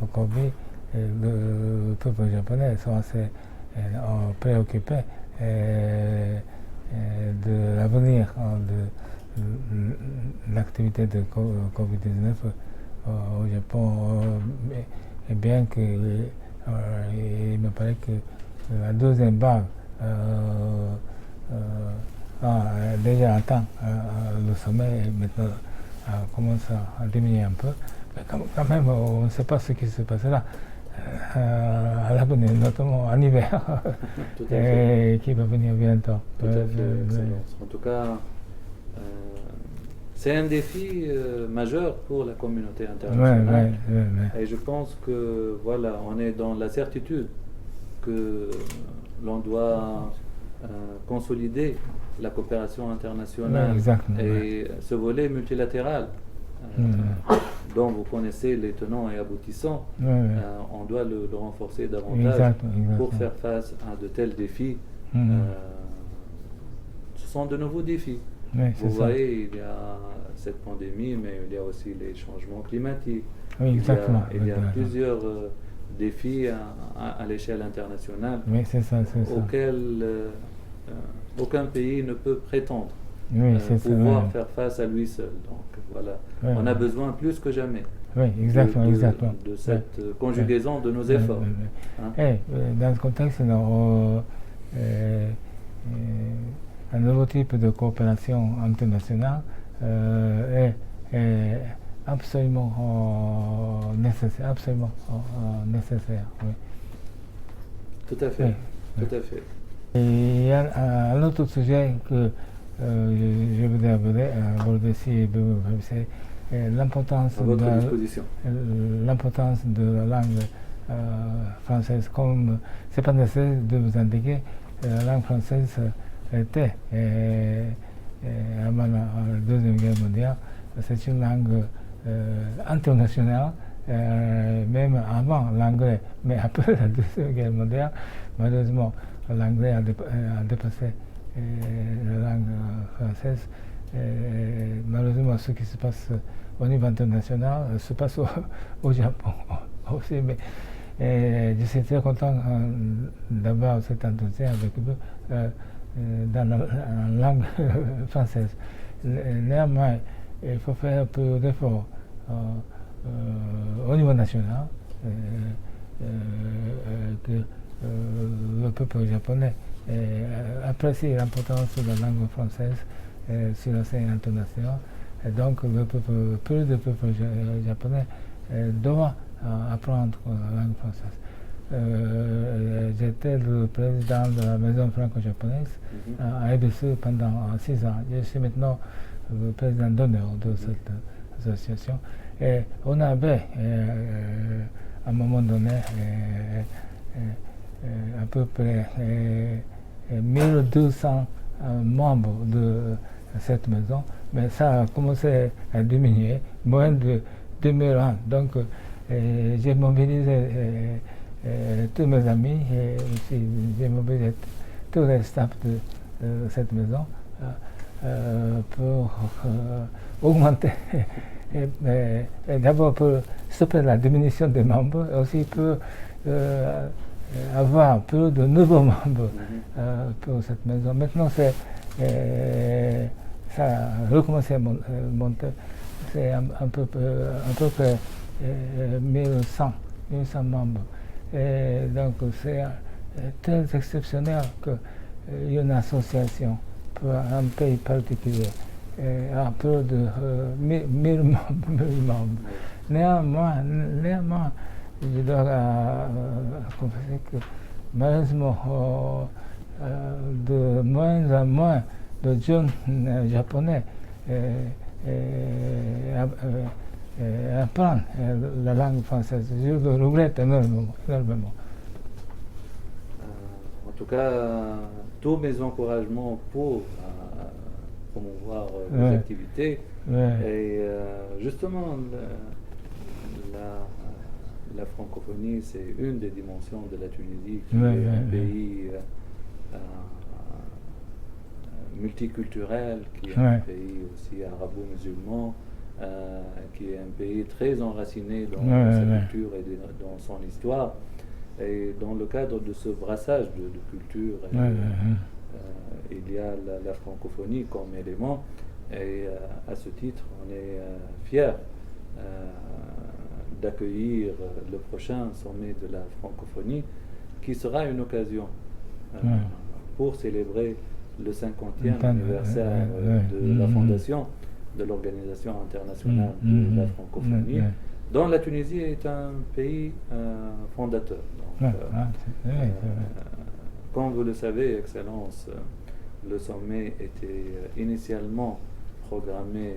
le Covid. Le peuple japonais sont assez préoccupés de l'avenir de l'activité de Covid-19 au Japon, et bien que il me paraît que la deuxième vague a déjà atteint le sommet et maintenant commence à diminuer un peu. Mais quand même, on ne sait pas ce qui se passera à l'avenir, notamment en hiver, qui va venir bientôt. Tout à fait, Excellence. En tout cas, c'est un défi majeur pour la communauté internationale. Et je pense que voilà, on est dans la certitude que l'on doit consolider la coopération internationale et ce volet multilatéral dont vous connaissez les tenants et aboutissants, on doit le renforcer davantage pour faire face à de tels défis. Ce sont de nouveaux défis. Vous voyez, il y a cette pandémie, mais il y a aussi les changements climatiques. Il y a plusieurs défis à l'échelle internationale auxquels aucun pays ne peut prétendre pouvoir faire face à lui seul. Donc voilà, on a besoin plus que jamais de cette conjugaison de nos efforts. Dans ce contexte, un nouveau type de coopération internationale est absolument nécessaire. Tout à fait, tout à fait. Et il y a un autre sujet que je voudrais aborder si vous c'est l'importance de la langue française. Comme c'est pas nécessaire de vous indiquer, la langue française était avant la Deuxième Guerre mondiale, c'est une langue internationale, même avant l'anglais, mais après la Deuxième Guerre mondiale, malheureusement, l'anglais a dépassé la langue française. Malheureusement, ce qui se passe au niveau international se passe au Japon aussi. Mais je suis très content d'avoir cet entretien avec vous dans la langue française. Néanmoins, il faut faire un peu d'effort au niveau national, que le peuple japonais apprécie l'importance de la langue française sur la scène internationale. Et donc, plus de peuple japonais doit apprendre la langue française. J'étais le président de la maison franco-japonaise à Ebisu pendant 6 ans. Je suis maintenant le président d'honneur de cette association. Et on avait, à un moment donné, à peu près 1200 membres de cette maison, mais ça a commencé à diminuer, moins de 2000 ans. Donc, j'ai mobilisé tous mes amis et aussi j'ai mobilisé tous les staffs de cette maison pour augmenter, d'abord pour stopper la diminution des membres, et aussi pour avoir plus de nouveaux membres pour cette maison. Maintenant, ça a recommencé à monter. C'est à peu près 1100 membres. Et donc, c'est très exceptionnel qu'une association pour un pays particulier a plus de 1000 membres. Néanmoins, je dois confesser que malheureusement, de moins en moins de jeunes japonais apprennent la langue française. Je le regrette énormément. En tout cas, tous mes encouragements pour promouvoir vos activités. Et justement, la francophonie, c'est une des dimensions de la Tunisie, qui est un pays multiculturel, qui est un pays aussi arabo-musulman, qui est un pays très enraciné dans sa culture et dans son histoire. Et dans le cadre de ce brassage de culture, il y a la francophonie comme élément. Et à ce titre, on est fiers d'accueillir le prochain sommet de la francophonie qui sera une occasion pour célébrer le 50e anniversaire de la fondation de l'Organisation internationale de la francophonie, dont la Tunisie est un pays fondateur. Donc, comme vous le savez, Excellence, le sommet était initialement programmé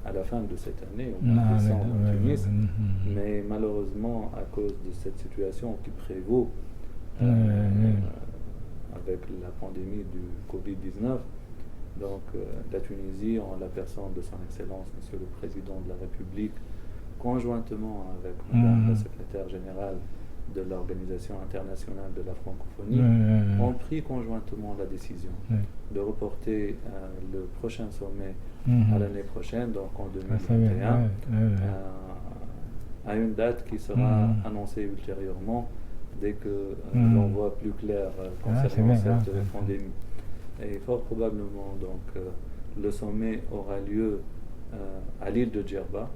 à la fin de cette année, au mois de décembre en Tunis, mais malheureusement, à cause de cette situation qui prévaut avec la pandémie du Covid-19, donc la Tunisie, en la personne de son Excellence, Monsieur le Président de la République, conjointement avec Madame la Secrétaire générale de l'Organisation internationale de la francophonie, ont pris conjointement la décision de reporter le prochain sommet à l'année prochaine, donc en 2021, à une date qui sera annoncée ultérieurement dès que l'on voit plus clair concernant cette pandémie. Et fort probablement, donc, le sommet aura lieu à l'île de Djerba,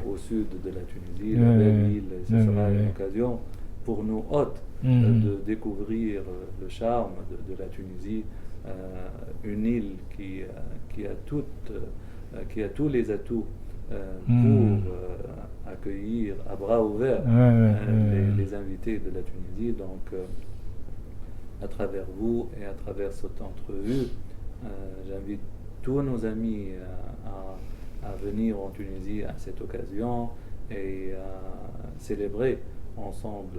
au sud de la Tunisie, la belle île. Ce sera une occasion pour nous hôtes de découvrir le charme de la Tunisie, une île qui a tous les atouts pour accueillir à bras ouverts les invités de la Tunisie. Donc, à travers vous et à travers cette entrevue, j'invite tous nos amis à venir en Tunisie à cette occasion et à célébrer ensemble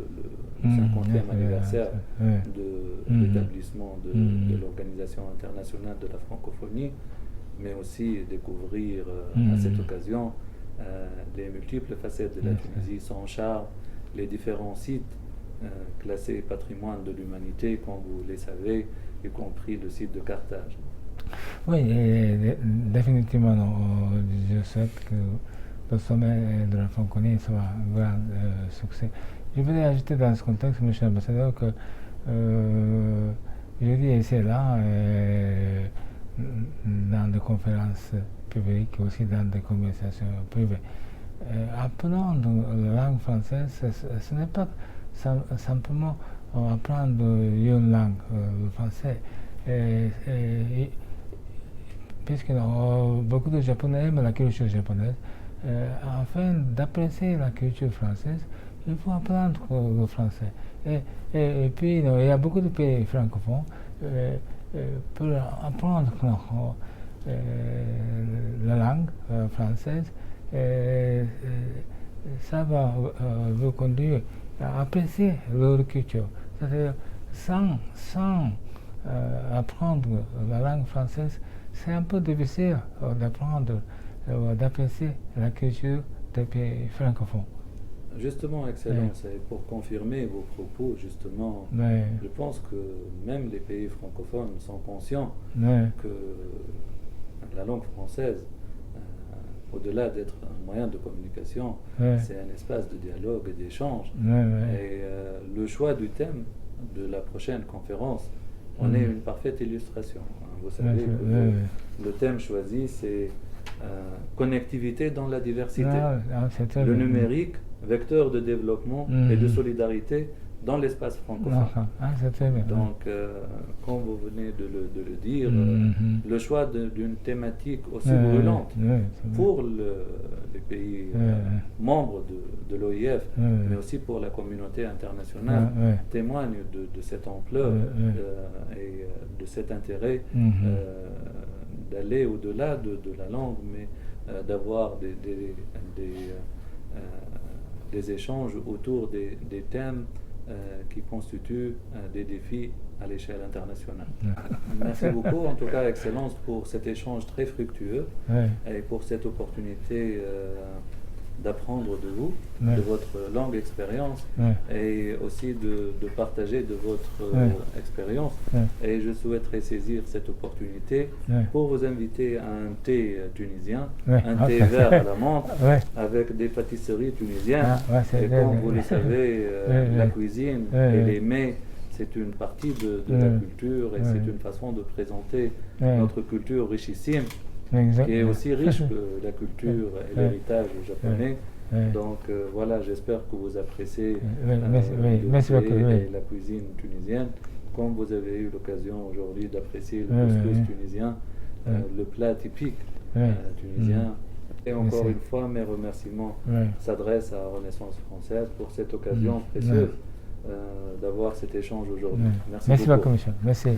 le 50e anniversaire de l'établissement de l'Organisation internationale de la francophonie, mais aussi découvrir à cette occasion les multiples facettes de la Tunisie, son charme, les différents sites classés patrimoine de l'humanité, comme vous les savez, y compris le site de Carthage. Oui, définitivement, je souhaite que le sommet de la francophonie soit un grand succès. Je voudrais ajouter dans ce contexte, M. l'ambassadeur, que je dis ici et là, dans des conférences publiques, aussi dans des conversations privées, apprendre la langue française, ce n'est pas simplement apprendre une langue, le français. Puisque beaucoup de Japonais aiment la culture japonaise, afin d'apprécier la culture française, il faut apprendre le français. Et puis, il y a beaucoup de pays francophones pour apprendre la langue française. Ça va vous conduire à apprécier leur culture. C'est-à-dire, sans apprendre la langue française, c'est un peu difficile d'apprendre, d'apprécier la culture des pays francophones. Justement, Excellence, et pour confirmer vos propos, justement, je pense que même les pays francophones sont conscients que la langue française, au-delà d'être un moyen de communication, c'est un espace de dialogue et d'échange. Et le choix du thème de la prochaine conférence en est une parfaite illustration. Vous savez que le thème choisi, c'est connectivité dans la diversité. Le numérique, vecteur de développement et de solidarité dans l'espace francophone. Donc, comme vous venez de le dire, le choix d'une thématique aussi brûlante pour les pays membres de l'OIF, mais aussi pour la communauté internationale, témoigne de cette ampleur et de cet intérêt d'aller au-delà de la langue, mais d'avoir des échanges autour des thèmes qui constituent des défis à l'échelle internationale. Merci beaucoup, en tout cas, Excellence, pour cet échange très fructueux et pour cette opportunité d'apprendre de vous, de votre longue expérience et aussi de partager de votre expérience. Et je souhaiterais saisir cette opportunité pour vous inviter à un thé tunisien, un thé vert à la menthe avec des pâtisseries tunisiennes. Et comme vous le savez, la cuisine et les mets, c'est une partie de la culture et c'est une façon de présenter notre culture richissime. qui est aussi riche que la culture et l'héritage japonais. Donc voilà, j'espère que vous appréciez la cuisine tunisienne, comme vous avez eu l'occasion aujourd'hui d'apprécier le couscous tunisien, le plat typique tunisien. Et encore une fois, mes remerciements s'adressent à Renaissance française pour cette occasion précieuse d'avoir cet échange aujourd'hui. Merci beaucoup, monsieur. Merci.